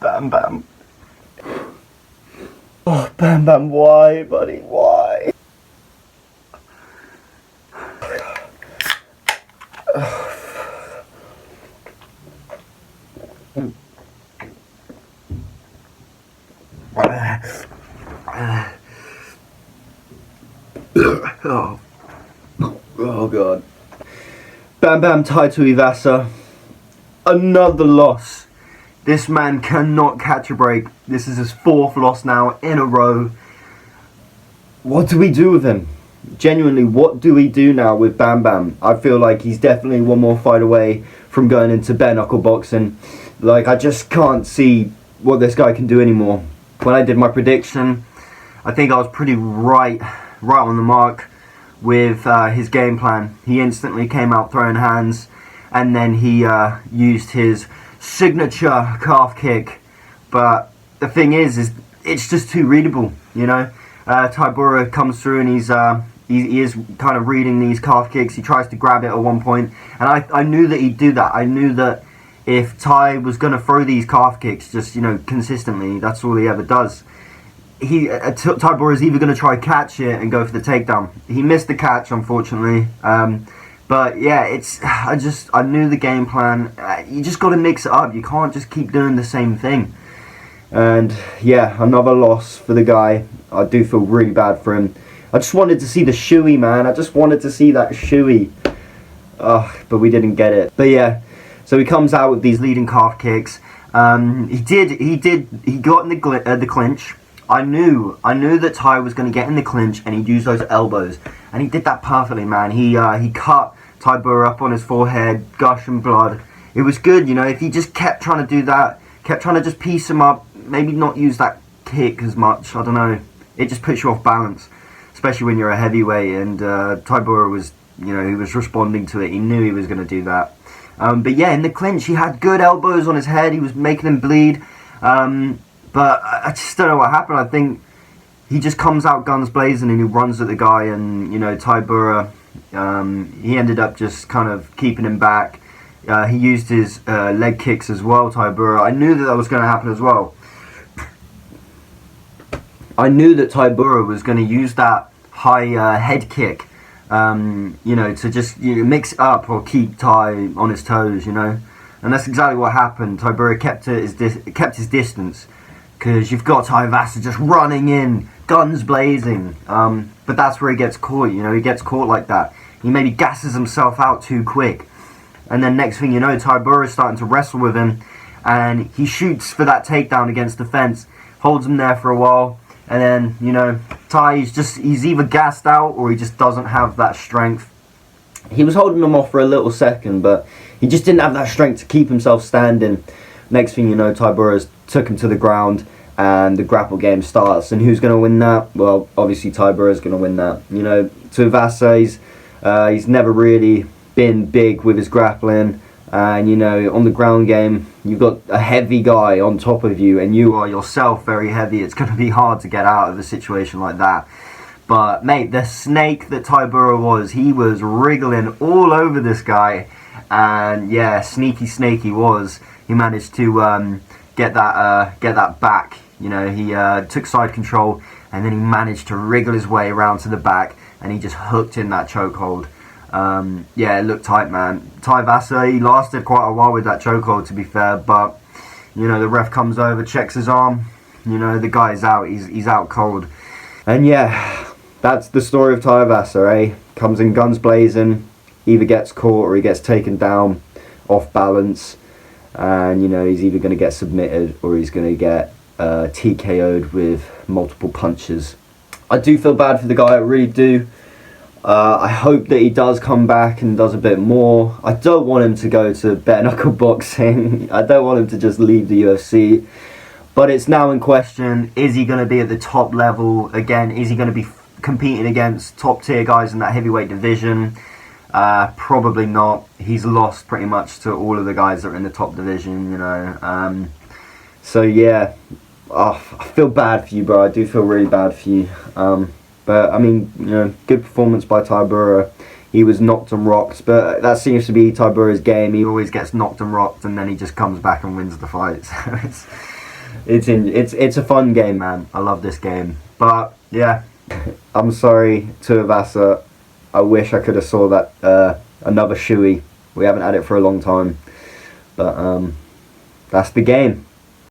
Bam Bam. Oh, Bam Bam, why, buddy? Why? Oh God. Bam Bam Tai Tuivasa. Another loss. This man cannot catch a break. This is his 4th loss now in a row. What do we do with him? Genuinely, what do we do now with Bam Bam? I feel like he's definitely one more fight away from going into bare knuckle boxing. Like, I just can't see what this guy can do anymore. When I did my prediction, I think I was pretty right on the mark with his game plan. He instantly came out throwing hands, and then he used his signature calf kick. But the thing is it's just too readable, you know. Tybura comes through and he is kind of reading these calf kicks. He tries to grab it at one point, and I knew that he'd do that. I knew that if Ty was going to throw these calf kicks just, you know, consistently, that's all he ever does. Tybura is either going to try catch it and go for the takedown. He missed the catch, unfortunately. But yeah, I knew the game plan. You just got to mix it up. You can't just keep doing the same thing. And yeah, another loss for the guy. I do feel really bad for him. I just wanted to see the shoey, man. I just wanted to see that shoey. But we didn't get it. But yeah, so he comes out with these leading calf kicks. He got in the clinch. I knew that Ty was going to get in the clinch and he'd use those elbows, and he did that perfectly, man. He cut Tybura up on his forehead, gushing blood. It was good, you know. If he just kept trying to do that, kept trying to just piece him up, maybe not use that kick as much, I don't know. It just puts you off balance, especially when you're a heavyweight. And Tybura was, you know, he was responding to it. He knew he was going to do that. But yeah, in the clinch, he had good elbows on his head. He was making him bleed. But I just don't know what happened. I think he just comes out guns blazing and he runs at the guy, and, you know, Tybura, he ended up just kind of keeping him back. He used his leg kicks as well, Tybura. I knew that was going to happen as well. I knew that Tybura was going to use that high head kick, you know, to just, you know, mix it up or keep Ty on his toes, you know. And that's exactly what happened. Tybura kept his distance, because you've got Tuivasa just running in, guns blazing. But that's where he gets caught, you know. He gets caught like that. He maybe gasses himself out too quick. And then next thing you know, Tybura is starting to wrestle with him, and he shoots for that takedown against the fence, holds him there for a while, and then, you know, Ty he's either gassed out or he just doesn't have that strength. He was holding him off for a little second, but he just didn't have that strength to keep himself standing. Next thing you know, Tybura took him to the ground, and the grapple game starts. And who's going to win that? Well, obviously Tybura is going to win that. You know, Tuivasa, he's never really been big with his grappling, and, you know, on the ground game, you've got a heavy guy on top of you, and you are yourself very heavy. It's going to be hard to get out of a situation like that. But mate, the snake that Tybura was, he was wriggling all over this guy, and yeah, sneaky snake he was. He managed to get that back. You know, he took side control, and then he managed to wriggle his way around to the back, and he just hooked in that chokehold. Yeah, it looked tight, man. Tuivasa, he lasted quite a while with that chokehold, to be fair, but, you know, the ref comes over, checks his arm, you know, the guy's out, he's out cold. And yeah, that's the story of Tuivasa, eh? Comes in guns blazing, either gets caught or he gets taken down off balance, and, you know, he's either going to get submitted or he's going to get TKO'd with multiple punches. I do feel bad for the guy, I really do. I hope that he does come back and does a bit more. I don't want him to go to bare knuckle boxing. I don't want him to just leave the UFC. But it's now in question, is he going to be at the top level again? Is he going to be competing against top tier guys in that heavyweight division? Probably not. He's lost pretty much to all of the guys that are in the top division, you know. So yeah, I feel bad for you, bro. I do feel really bad for you. But, I mean, you know, good performance by Tybura. He was knocked and rocked, but that seems to be Tybura's game. He always gets knocked and rocked, and then he just comes back and wins the fight. So It's a fun game, man. I love this game. But yeah, I'm sorry, Tuivasa. I wish I could have saw that another shoey. We haven't had it for a long time, but that's the game.